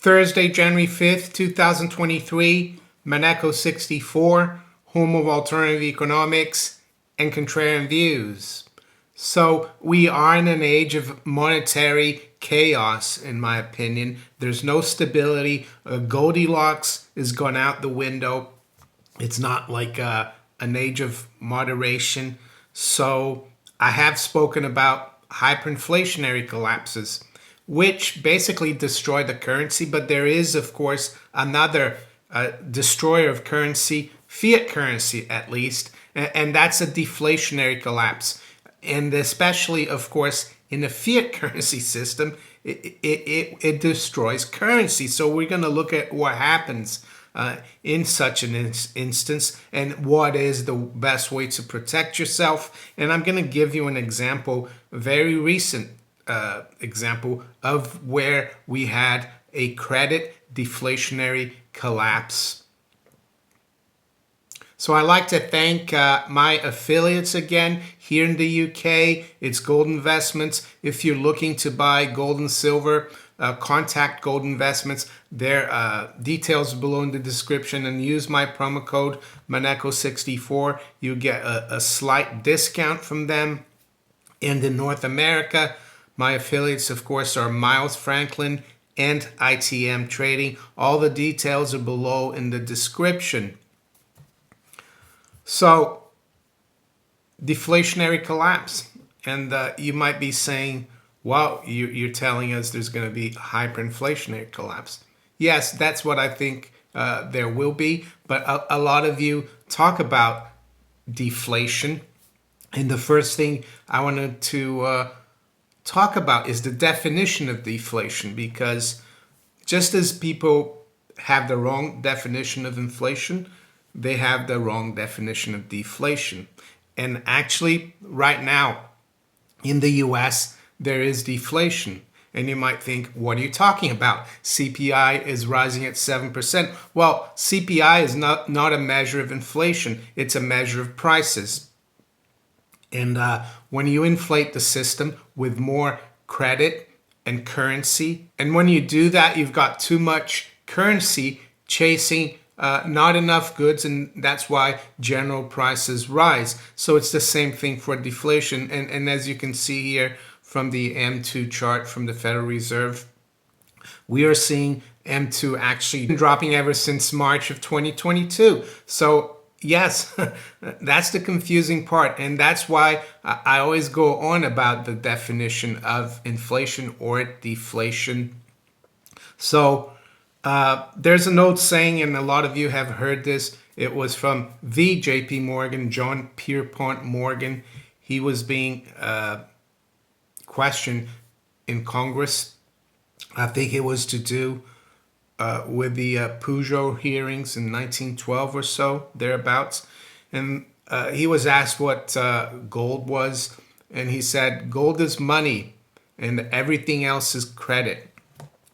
Thursday, January 5th, 2023, Maneco 64, home of alternative economics and contrarian views. So we are in an age of monetary chaos, in my opinion. There's no stability. Goldilocks is gone out the window. It's not like an age of moderation. So I have spoken about hyperinflationary collapses, which basically destroy the currency. But there is, of course, another destroyer of currency, fiat currency at least, and that's a deflationary collapse. And especially, of course, in the fiat currency system, it destroys currency. So we're going to look at what happens in such an instance and what is the best way to protect yourself. And I'm going to give you an example, a very recent example of where we had a credit deflationary collapse. So I'd like to thank my affiliates again here in the UK. It's Gold Investments. If you're looking to buy gold and silver, contact Gold Investments. Their details below in the description, and use my promo code Maneco64. You get a slight discount from them. And in North America, my affiliates, of course, are Miles Franklin and ITM Trading. All the details are below in the description. So, deflationary collapse. And you might be saying, well, you're telling us there's going to be hyperinflationary collapse. Yes, that's what I think there will be. But a lot of you talk about deflation. And the first thing I wanted to talk about is the definition of deflation, because just as people have the wrong definition of inflation, they have the wrong definition of deflation. And actually, right now in the US, there is deflation. And you might think, what are you talking about? CPI is rising at 7%. Well, CPI is not a measure of inflation. It's a measure of prices. And when you inflate the system with more credit and currency, and when you do that, you've got too much currency chasing not enough goods, and that's why general prices rise. So it's the same thing for deflation. And as you can see here from the M2 chart from the Federal Reserve, we are seeing M2 actually dropping ever since March of 2022. So yes, that's the confusing part. And that's why I always go on about the definition of inflation or deflation. So there's an old saying, and a lot of you have heard this. It was from the JP Morgan, John Pierpont Morgan. He was being questioned in Congress. I think it was to do with the Peugeot hearings in 1912 or so, thereabouts. And he was asked what gold was. And he said, gold is money and everything else is credit.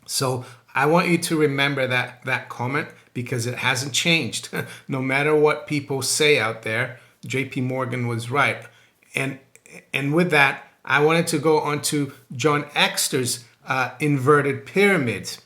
So I want you to remember that comment, because it hasn't changed. No matter what people say out there, JP Morgan was right. And with that, I wanted to go on to John Exter's inverted pyramid.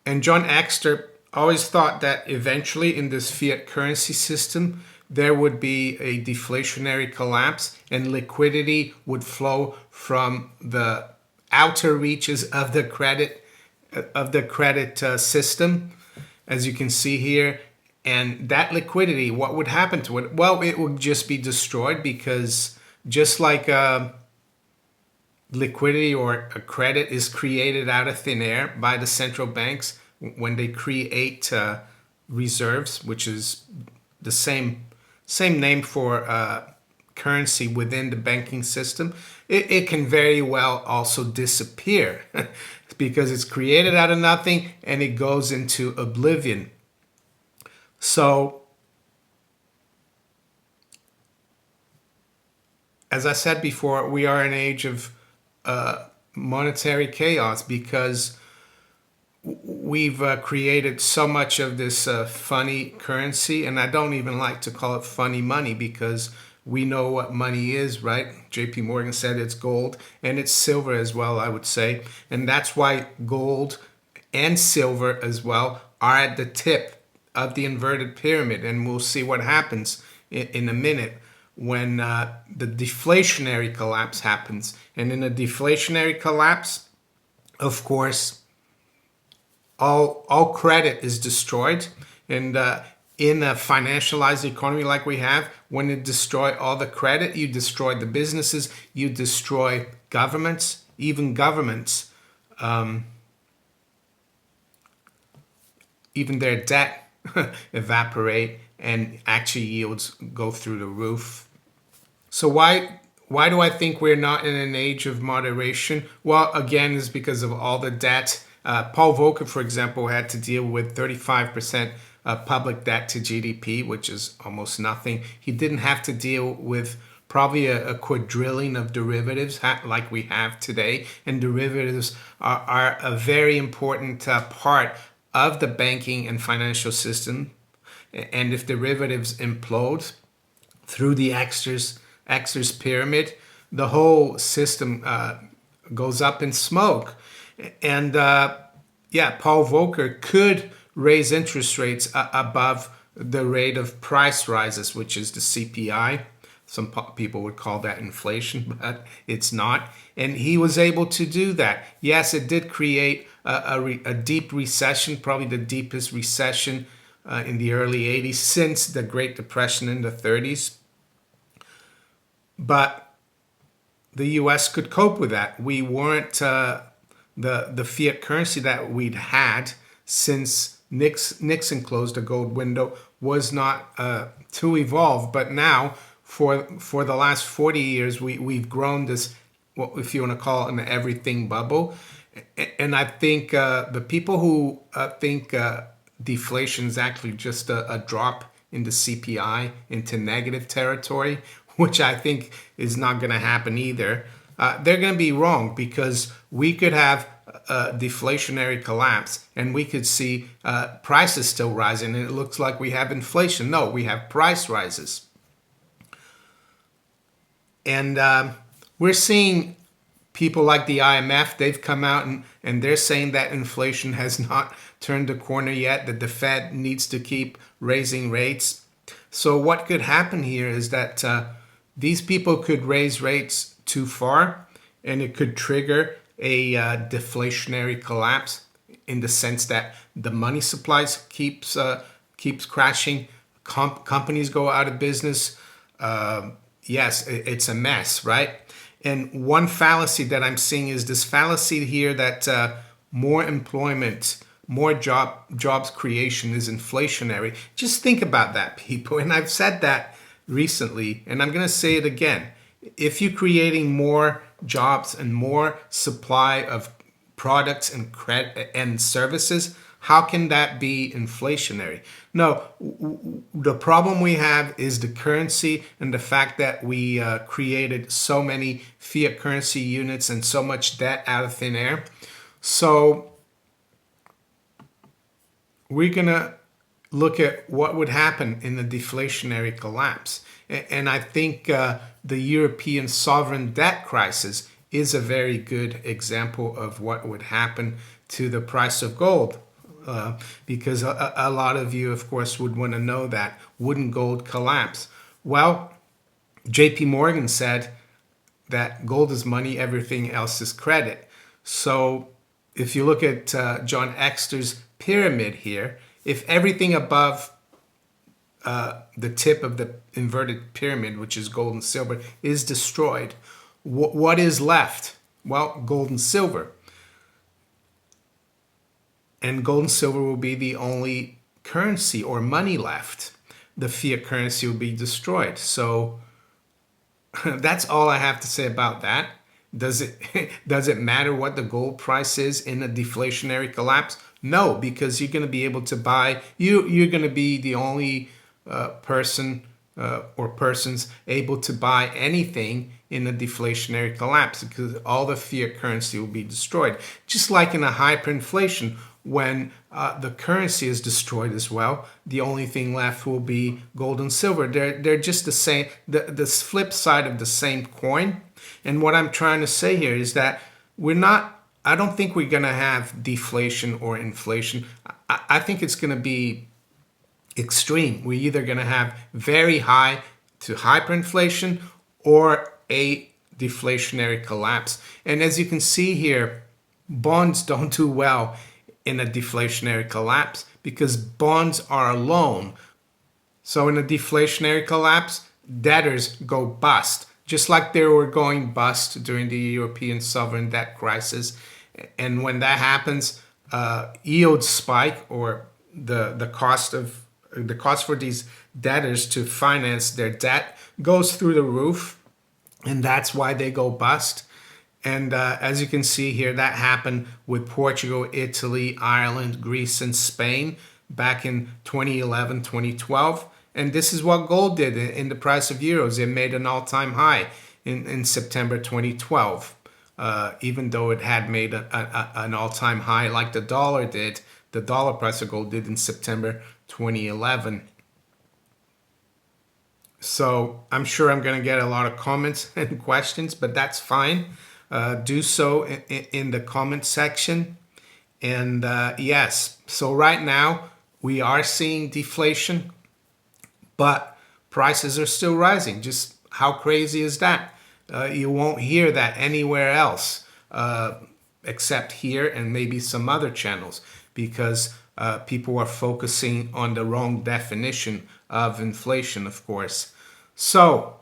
And John Exter always thought that eventually in this fiat currency system, there would be a deflationary collapse and liquidity would flow from the outer reaches of the credit system, as you can see here. And that liquidity, what would happen to it? Well, it would just be destroyed, because just like liquidity or a credit is created out of thin air by the central banks when they create reserves, which is the same name for currency within the banking system, it can very well also disappear because it's created out of nothing and it goes into oblivion. So, as I said before, we are in an age of monetary chaos, because we've created so much of this funny currency, and I don't even like to call it funny money, because we know what money is, right? JP Morgan said it's gold, and it's silver as well, I would say. And that's why gold and silver as well are at the tip of the inverted pyramid, and we'll see what happens in a minute when the deflationary collapse happens. And in a deflationary collapse, of course, all credit is destroyed. And in a financialized economy like we have, when you destroy all the credit, you destroy the businesses, you destroy governments, even governments, even their debt evaporate, and actually yields go through the roof. So why do I think we're not in an age of moderation? Well, again, is because of all the debt. Paul Volcker, for example, had to deal with 35% public debt to GDP, which is almost nothing. He didn't have to deal with probably a quadrillion of derivatives like we have today. And derivatives are a very important part of the banking and financial system. And if derivatives implode through the Exter's pyramid, the whole system goes up in smoke. And Paul Volcker could raise interest rates above the rate of price rises, which is the CPI. Some people would call that inflation, but it's not. And he was able to do that. Yes, it did create a deep recession, probably the deepest recession in the early 80s since the Great Depression in the 30s. But the US could cope with that. We weren't the fiat currency that we'd had since Nixon closed the gold window was not too evolved. But now, for the last 40 years, we've grown this, what if you want to call it, an everything bubble. And I think the people who think deflation is actually just a drop in the CPI into negative territory, which I think is not going to happen either, they're going to be wrong, because we could have a deflationary collapse and we could see prices still rising and it looks like we have inflation. No, we have price rises. And we're seeing people like the IMF, they've come out and they're saying that inflation has not turned the corner yet, that the Fed needs to keep raising rates. So what could happen here is that these people could raise rates too far, and it could trigger a deflationary collapse in the sense that the money supplies keeps crashing, companies go out of business. Yes, it's a mess, right? And one fallacy that I'm seeing is this fallacy here that more employment, more jobs creation is inflationary. Just think about that, people. And I've said that recently, and I'm going to say it again. If you're creating more jobs and more supply of products and credit and services, how can that be inflationary? No, the problem we have is the currency and the fact that we created so many fiat currency units and so much debt out of thin air. So we're going to look at what would happen in the deflationary collapse. And I think the European sovereign debt crisis is a very good example of what would happen to the price of gold. Because a lot of you, of course, would want to know that. Wouldn't gold collapse? Well, JP Morgan said that gold is money, everything else is credit. So if you look at John Exter's pyramid here, if everything above the tip of the inverted pyramid, which is gold and silver, is destroyed, what is left? Well, gold and silver. And gold and silver will be the only currency or money left. The fiat currency will be destroyed. So that's all I have to say about that. Does it matter what the gold price is in a deflationary collapse? No, because you're going to be able to buy. You're going to be the only person or persons able to buy anything in a deflationary collapse, because all the fiat currency will be destroyed. Just like in a hyperinflation, when the currency is destroyed as well, the only thing left will be gold and silver. They're just the same, the flip side of the same coin. And what I'm trying to say here is that we're not I don't think we're going to have deflation or inflation. I think it's going to be extreme. We're either going to have very high to hyperinflation or a deflationary collapse. And as you can see here, bonds don't do well in a deflationary collapse because bonds are a loan. So in a deflationary collapse, debtors go bust, just like they were going bust during the European sovereign debt crisis. And when that happens, yields spike, or the cost for these debtors to finance their debt goes through the roof, and that's why they go bust. And as you can see here, that happened with Portugal, Italy, Ireland, Greece, and Spain back in 2011, 2012. And this is what gold did in the price of euros. It made an all-time high in September 2012. Even though it had made an all-time high like the dollar did, the dollar price of gold did in September 2011. So I'm sure I'm going to get a lot of comments and questions, but that's fine. Do so in the comment section. And yes, so right now we are seeing deflation, but prices are still rising. Just how crazy is that? You won't hear that anywhere else except here and maybe some other channels, because people are focusing on the wrong definition of inflation, of course. So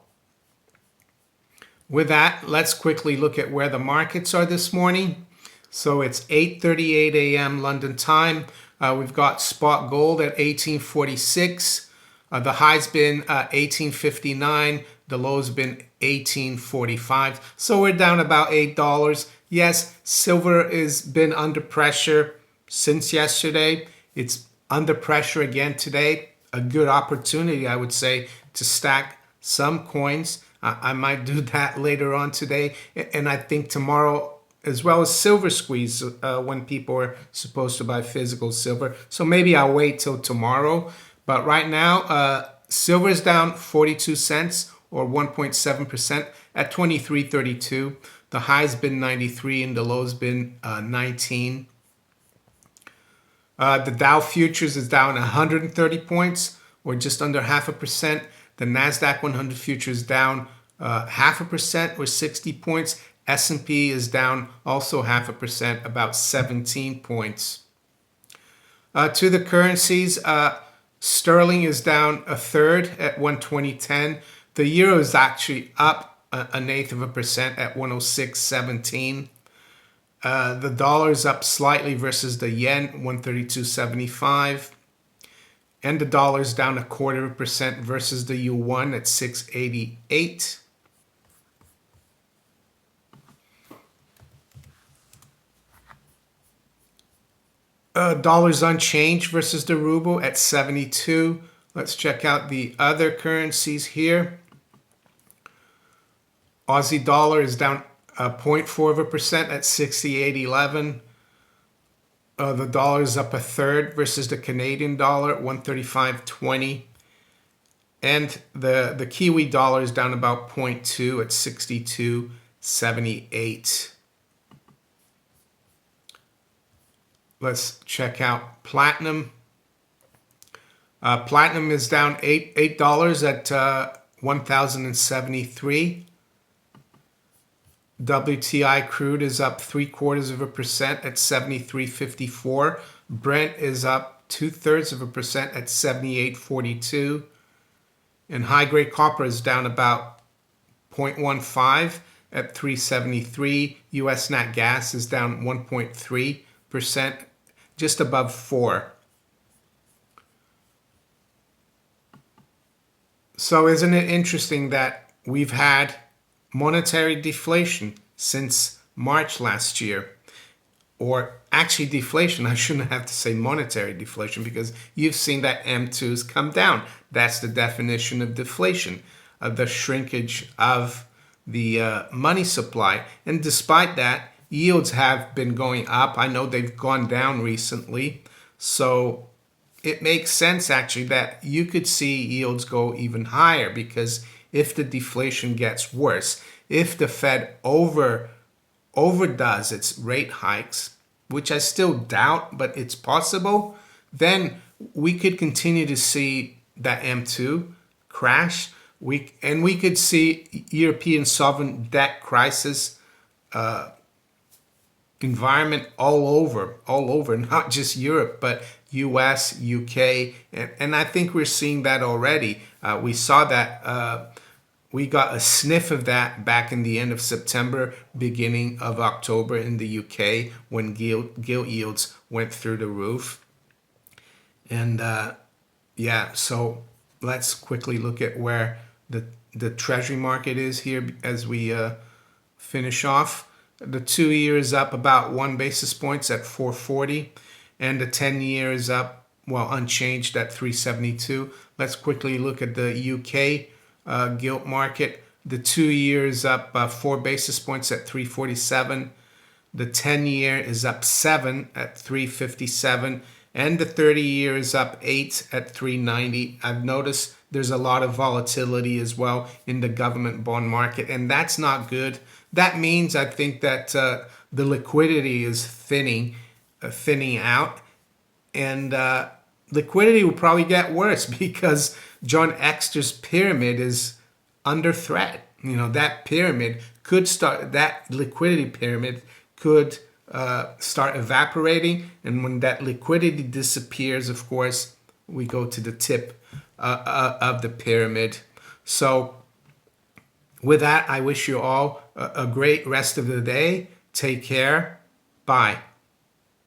with that, let's quickly look at where the markets are this morning. So it's 8:38 a.m. London time. We've got spot gold at 1846. The high's been 1859. The low's been 1845. So we're down about $8. Yes, silver has been under pressure since yesterday. It's under pressure again today. A good opportunity, I would say, to stack some coins. I might do that later on today. And I think tomorrow, as well as silver squeeze, when people are supposed to buy physical silver. So maybe I'll wait till tomorrow. But right now, silver is down 42 cents or 1.7% at 23.32. The high's been 93 and the low's been 19. The Dow futures is down 130 points or just under 0.5%. The NASDAQ 100 futures down 0.5% or 60 points. S&P is down also 0.5%, about 17 points. To the currencies, sterling is down 1/3 at 120.10. The euro is actually up 1/8% at 106.17. The dollar is up slightly versus the yen, 132.75. And the dollar is down 0.25% versus the yuan at 688. Dollar's unchanged versus the ruble at 72. Let's check out the other currencies here. Aussie dollar is down 0.4% at 68.11. The dollar is up 1/3 versus the Canadian dollar at 135.20. And the Kiwi dollar is down about 0.2 at 62.78. Let's check out platinum. Platinum is down $8 at 1,073. WTI crude is up 0.75% at 73.54. Brent is up 0.2% at 78.42. And high-grade copper is down about 0.15 at 373. U.S. nat gas is down 1.3%, just above 4. So isn't it interesting that we've had monetary deflation since March last year? Or actually deflation, I shouldn't have to say monetary deflation, because you've seen that M2s come down. That's the definition of deflation, the shrinkage of the money supply. And despite that, yields have been going up. I know they've gone down recently. So it makes sense actually that you could see yields go even higher, because if the deflation gets worse, if the Fed overdoes its rate hikes, which I still doubt, but it's possible, then we could continue to see that M2 crash. We could see European sovereign debt crisis environment all over, not just Europe, but US, UK, and I think we're seeing that already. We saw that. We got a sniff of that back in the end of September, beginning of October in the UK when gilt yields went through the roof. And yeah, so let's quickly look at where the Treasury market is here as we finish off. The 2-year is up about 1 basis points at 440, and the 10-year is up, well, unchanged at 372. Let's quickly look at the UK gilt market. The 2-year is up 4 basis points at 347. The 10-year is up 7 at 357. And the 30-year is up 8 at 390. I've noticed there's a lot of volatility as well in the government bond market, and that's not good. That means I think that the liquidity is thinning out, and liquidity will probably get worse because John Exter's pyramid is under threat. That pyramid could start, that liquidity pyramid could start evaporating. And when that liquidity disappears, of course, we go to the tip of the pyramid. So with that, I wish you all a great rest of the day. Take care. Bye.